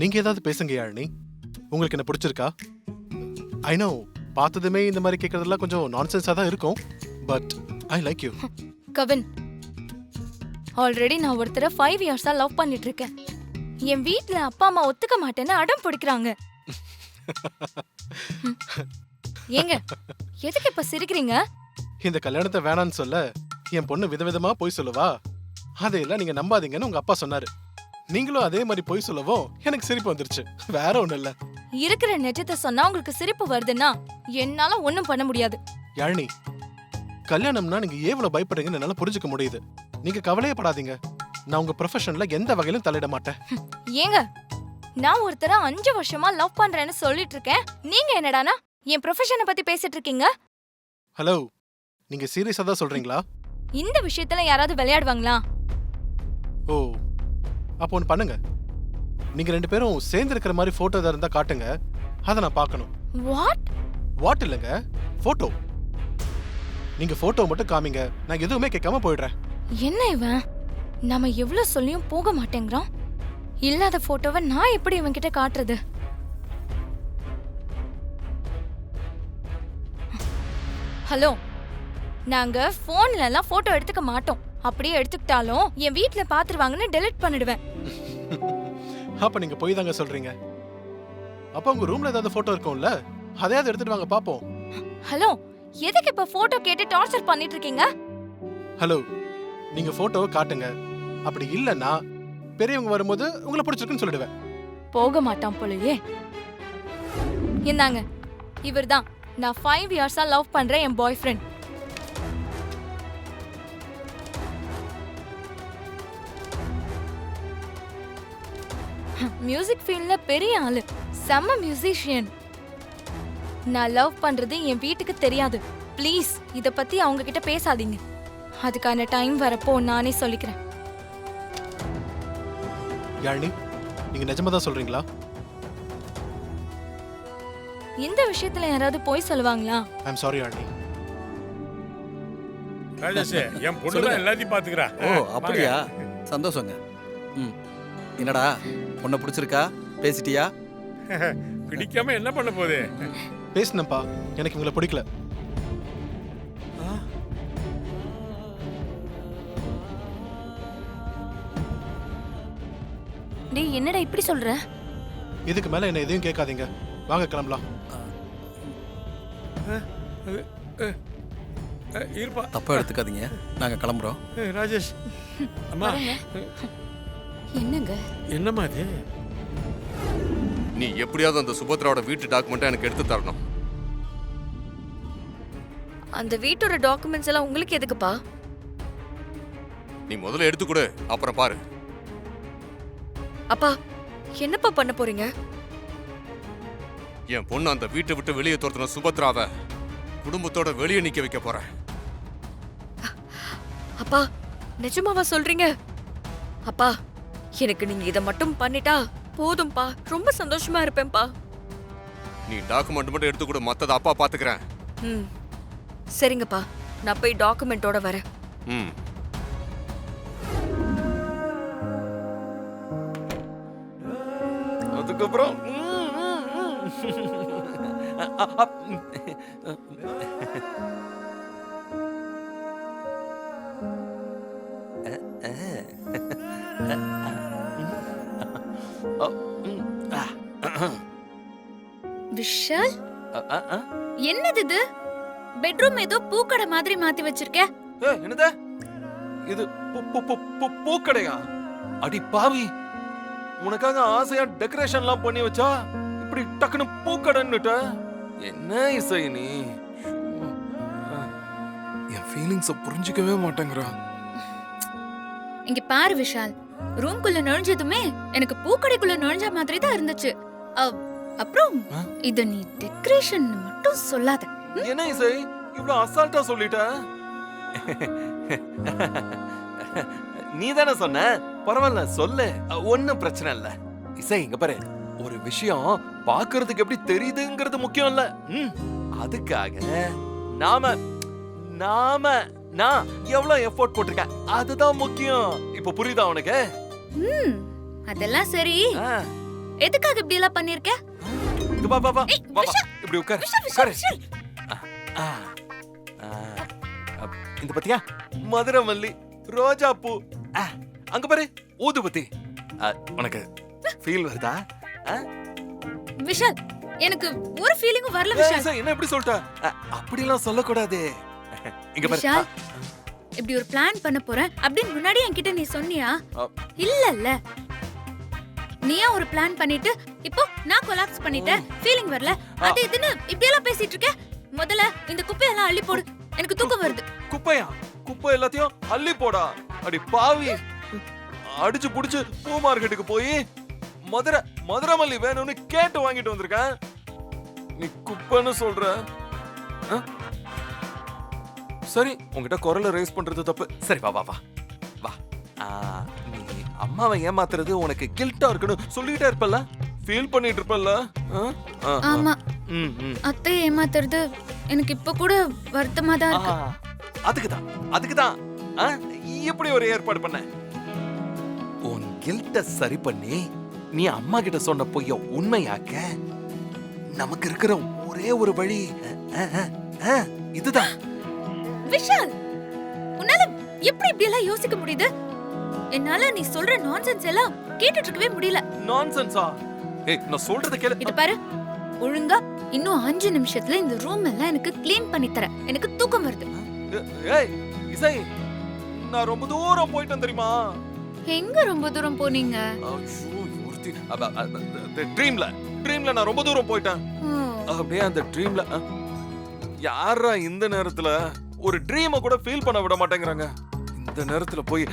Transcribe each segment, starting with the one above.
நீங்க ஏதாவது பேசுங்க யாழினி. உங்களுக்கு என்ன பிடிச்சிருக்கா? ஐ நோ பார்த்ததுமே இந்த மாதிரி கேட்கறதெல்லாம் கொஞ்சம் நான்சென்ஸா தான் இருக்கும். But I like you. Kavin, already நான் ஒருத்தரை 5 இயர்ஸா லவ் பண்ணிட்டு இருக்கேன். என் வீட்ல அப்பா அம்மா ஒத்துக்க மாட்டேன்னு அடம் பிடிக்கிறாங்க. ஏங்க எதுக்கு இப்ப சிரிக்கிறீங்க? இந்த கல்யாணத்தை வேணான்னு சொல்ல என் பொண்ணு விதவிதமா போய் சொல்லுவா. அதையெல்லாம் நீங்க நம்பாதீங்கன்னு உங்க அப்பா சொன்னாரு. நீங்களும் அதே மாதிரி போய் சொல்லவும் எனக்கு சிரிப்பு வந்துருச்சு. வேற ஒண்ணும் இல்ல. இருக்கிற நிஜத்தை சொன்னா உங்களுக்கு சிரிப்பு வருதுன்னா என்னால ஒண்ணும் பண்ண முடியாது. யாழினி, கல்யாணம்னா நீங்க எவ்வளவு பயப்படுறீங்கன்னு என்னால புரிஞ்சுக்க முடியுது. நீங்க கவலையே படாதீங்க. நான் உங்க ப்ரொஃபஷன்ல எந்த வகையிலும் தலையிட மாட்டேன். ஏங்க, நான் ஒருத்தரை 5 வருஷமா லவ் பண்றேன்னு சொல்லிட்டு இருக்கேன். நீங்க என்னடானா என் ப்ரொஃபஷனை பத்தி பேசிட்டு இருக்கீங்க? ஹலோ, நீங்க சீரியஸா தான் சொல்றீங்களா? இந்த விஷயத்துல யாராவது விளையாடுவாங்களா? ஓ, அப்போ ஒன்று பண்ணுங்க. நீங்க 2 பேரும் சேர்ந்து இருக்கிற மாதிரி போட்டோ ஏதாவது இருந்தா காட்டுங்க. அதை நான் பார்க்கணும். வாட் இல்லைங்க, போட்டோ. நீங்க போட்டோ மட்டும் காமிங்க. நான் எதுவுமே கேட்காம போயிடுறேன். என்ன இவன், நாம எவ்வளவு சொல்லியும் போக மாட்டேங்கிறான். இல்லாத போட்டோவை நான் எப்படி இவன் கிட்ட காட்டுறது? ஹலோ, நாங்க போன்ல எல்லாம் போட்டோ எடுத்துக்க மாட்டோம். அப்படியே எடுத்துக்கிட்டாலும் என் வீட்ல பாத்துருவாங்கன்னு டெலிட் பண்ணிடுவேன். அப்ப நீங்க போய் தாங்க சொல்றீங்க. அப்ப உங்க ரூம்ல ஏதாவது போட்டோ இருக்கும்ல, அதையாவது எடுத்துட்டு வாங்க பாப்போம். ஹலோ, எதுக்கு இப்ப போட்டோ கேட்டு டார்ச்சர் பண்ணிட்டு இருக்கீங்க? ஹலோ, நீங்க போட்டோவை காட்டுங்க. அப்படி இல்லன்னா பெரியவங்க வரும்போது உங்களை பிடிச்சிருக்குன்னு சொல்லிடுவேன். போக மாட்டான் போலயே. இந்தாங்க, இவர்தான் நான் 5 இயர்ஸா லவ் பண்ற என் பாய் ஃப்ரெண்ட். மியூசிக் ஃபீல்ட்ல பெரிய ஆளு, செம்ம மியூசிஷியன். நான் லவ் பண்றது என் வீட்டுக்கு தெரியாது. ப்ளீஸ் இத பத்தி அவங்க கிட்ட பேசாதீங்க. அதுக்கான டைம் வரப்போ நானே சொல்லிக்கிறேன். யாழினி, நீங்க நிஜமா தான் சொல்றீங்களா? இந்த விஷயத்துல யாராவது போய் சொல்லுவாங்களா? ஐ அம் சாரி யாழினி. ராஜேஷ், என் பொண்ணு தான் எல்லாத்தையும் பாத்துக்கிறா. ஓ அப்படியா, சந்தோஷங்க. என்னடா பொண்ணை பிடிச்சிருக்கா? பேசிட்டியா? பிடிக்காம என்ன பண்ண போகுது? பேசினப்பா, எனக்கு இவங்களை பிடிக்கல. டேய், என்னடா இப்படி சொல்ற? இதுக்கு மேல என்ன எதையும் கேட்காதீங்க. வாங்க கிளம்பலாம். இருப்பா, தப்பா எடுத்துக்காதீங்க, நாங்க கிளம்புறோம். ராஜேஷ் அம்மா. என்னங்க என்னம்மா இது? நீ எப்படியாவது அந்த சுபத்ராவோட வீட்டு டாக்குமெண்ட்டை எனக்கு எடுத்து தரணும். அந்த வீட்டோட டாக்குமெண்ட்ஸ் எல்லாம் உங்களுக்கு எதுக்குப்பா? நீ முதல்ல எடுத்து கொடு, அப்புறம் பாரு. அப்பா, என்னப்பா பண்ண போறீங்க? என் பொண்ணு அந்த வீட்டை விட்டு வெளியே துரத்துன சுபத்ராவை குடும்பத்தோட வெளியே நிக்க வைக்க போறேன். அப்பா, நிஜமாவா சொல்றீங்க? அப்பா, எனக்கு நீங்க இத மட்டும் பண்ணிட்டா போதும்பா. ரொம்ப சந்தோஷமா இருப்பேன்பா. நீ டாக்குமெண்ட் மட்டும் எடுத்து கொடு, மத்தத அப்பா பாத்துக்கிறேன். சரிங்கப்பா, நான் போய் டாக்குமெண்டோட வரேன். அதுக்கப்புறம் விஷால், என்னது இது? பெட்ரூம் ஏதோ பூக்கடை மாதிரி மாத்தி வச்சிருக்க. என்னது இது? பூக்கடையா? அடி பாவி, உனக்காக ஆசையா டெக்கரேஷன்லாம் பண்ணி வச்சா இப்படி டக்குன்னு பூக்கடைன்னுட்ட. என்ன இசை நீ? என் ஃபீலிங்ஸ புரிஞ்சிக்கவே மாட்டேங்கறா. இங்க பாரு விஷால், ரூம்குள்ள நுழைஞ்சதுமே எனக்கு பூக்கடைக்குள்ள நுழைஞ்ச மாதிரி தான் இருந்துச்சு. அப்புறம் இத நீ டெக்கரேஷன் மட்டும் சொல்லாத. என்ன இசை இவ்ளோ அசால்ட்டா சொல்லிட்ட? நீ தானே சொன்ன. பரவாயில்ல சொல்லு, ஒன்னும் பிரச்சனை இல்ல. இசை இங்க பாரு, ஒரு விஷயம் பாக்குறதுக்கு எப்படி தெரியுதுங்கிறது முக்கியம் இல்ல. அதுக்காக நான் எவ்வளவு எஃபோர்ட் போட்டிருக்கேன் அதுதான் முக்கியம். இப்ப புரியுதா உனக்கு? அதெல்லாம் சரி, ஆ, எதுக்காக இப்படி எல்லாம் பண்ணிருக்க? இங்க வா வா வா ஏய், வா, வா. விஷால். இப்படி உட்கார் விஷால், விஷால், உட்காரு. விஷால். ஆ, ஆ. இந்த பத்தியா மதுரமல்லி ரோஜா பூ. அங்க பாரு ஊதுபத்தி. உனக்கு ஃபீல் வருதா? விஷால், எனக்கு ஒரு ஃபீலிங்கும் வரல ஏய், விஷால். சார், என்ன இப்படி சொல்லிட்ட? அப்படிலாம் சொல்லக்கூடாது. இங்க பாரு. விஷால், இப்படி ஒரு பிளான் பண்ண போறேன் அப்படின்னு முன்னாடி என்கிட்ட நீ சொன்னியா? ஆ. இல்லல்ல. நீயா ஒரு பிளான் பண்ணிட்டு இப்போ நான் கொலாப்ஸ் பண்ணிட்டேன், ஃபீலிங் வரல, அது இதுன்னு இப்படி எல்லாம் பேசிட்டு இருக்க. முதல்ல இந்த குப்பையெல்லாம் அள்ளி போடு, எனக்கு தூக்கம் வருது. குப்பையா? குப்பை எல்லாத்தையும் அள்ளி போடா. அடி பாவி. அடிச்சு புடிச்சு பூ மார்க்கெட்டுக்கு போய் மதுரமல்லி வேணும்னு கேட்டு வாங்கிட்டு வந்திருக்கேன். நீ குப்பைன்னு சொல்ற? ஆ? சரி, உன்கிட்ட குரலை ரைஸ் பண்றது தப்பு. சரி, வா வா வா வா. நீ அம்மாவை ஏமாத்துறது உனக்கு கில்ட்டா இருக்குன்னு சொல்லிட்டே இருப்பல்ல, ஃபீல் பண்ணிட்டு இருப்பல்ல? ஆமா, ம் ம். அத்தை ஏமாத்துறது எனக்கு இப்ப கூட வருத்தமா தான் இருக்கு. அதுக்குதான் இப்படி ஒரு ஏற்பாடு பண்ண. உன் கில்ட்ட சரி பண்ணி நீ அம்மா கிட்ட சொன்ன பொய்ய உண்மையாக்க நமக்கு இருக்கிற ஒரே ஒரு வழி இதுதான். விஷால், உன்னால எப்படி இப்படி எல்லாம் யோசிக்க முடியுது? என்னால நீ சொல்ற நான்சென்ஸ் எல்லாம் கேட்டுட்டு இருக்கவே முடியல. நான்சென்ஸா? ஏய், நான் சொல்றத கேளு. இது பாரு, ஒழுங்கா இன்னும் 5 நிமிஷத்துல இந்த ரூம் எல்லாம் எனக்கு க்ளீன் பண்ணி தர. எனக்கு தூக்கம் வருது. ஏய் இசை, நான் ரொம்ப தூரம் போயிட்டேன் தெரியுமா? எங்க ரொம்ப தூரம் போனீங்க? ட்ரீம்ல நான் ரொம்ப தூரம் போயிட்டேன். அப்படியே அந்த ட்ரீம்ல யாரா இந்த நேரத்துல ஒரு ட்ரீமை கூட ஃபீல் பண்ண விட மாட்டேங்கிறாங்க. இந்த நேரத்துல போய்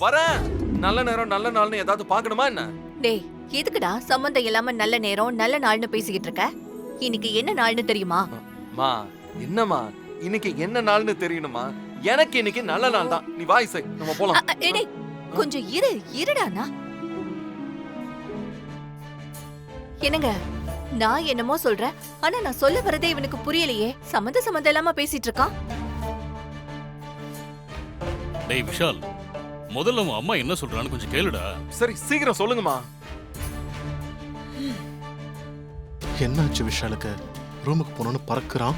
வரேன், நல்ல நேரம் நல்ல நாள்னு ஏதாவது பார்க்கணுமா என்ன? டேய், எதுக்குடா சம்பந்தம் இல்லாம நல்ல நேரம் நல்ல நாள்னு பேசிக்கிட்டு இருக்க? இன்னைக்கு என்ன நாள்னு தெரியுமா? மா, என்னம்மா இன்னைக்கு என்ன நாள்னு தெரியணுமா? எனக்கு இன்னைக்கு நல்ல நாள் தான். நீ வா இசை, நம்ம போலாம். டேய், கொஞ்சம் இருடானா. என்னங்க, நான் என்னமோ சொல்றேன், ஆனா நான் சொல்ல வரதே இவனுக்கு புரியலையே. சம்பந்தம் இல்லாம பேசிட்டு இருக்கான். டேய் விஷால், முதல்ல உன் அம்மா என்ன சொல்றான்னு கொஞ்சம் கேளுடா. சரி, சீக்கிரம் சொல்லுங்கம்மா. என்னாச்சு விஷாலுக்கு? ரூமுக்கு போனோன்னு பறக்குறான்.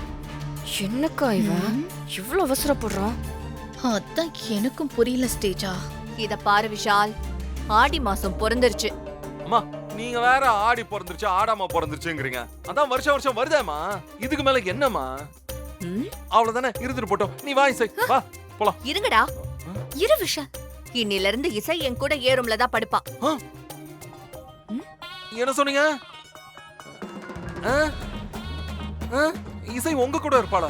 என்னக்கா இவன் இவ்ளோ அவசரப்படுறான்? அதான் எனக்கும் புரியல ஸ்டேஜா. இத பாரு விஷால், ஆடி மாசம் பிறந்துருச்சு. அம்மா, நீங்க வேற ஆடி பிறந்துருச்சு ஆடாம பிறந்துருச்சுங்கிறீங்க. அதான் வருஷம் வருஷம் வருதேம்மா. இதுக்கு மேல என்னம்மா? அவ்வளவுதானே, இருந்துட்டு போட்டோம். நீ வா இசை, வா போலாம். இருங்கடா, இரு விஷால். இன்னில இருந்து இசை என் கூட ஏறும்ல தான் படுப்பான். என்ன சொன்னீங்க? இசை உங்க கூட இருப்பாளா?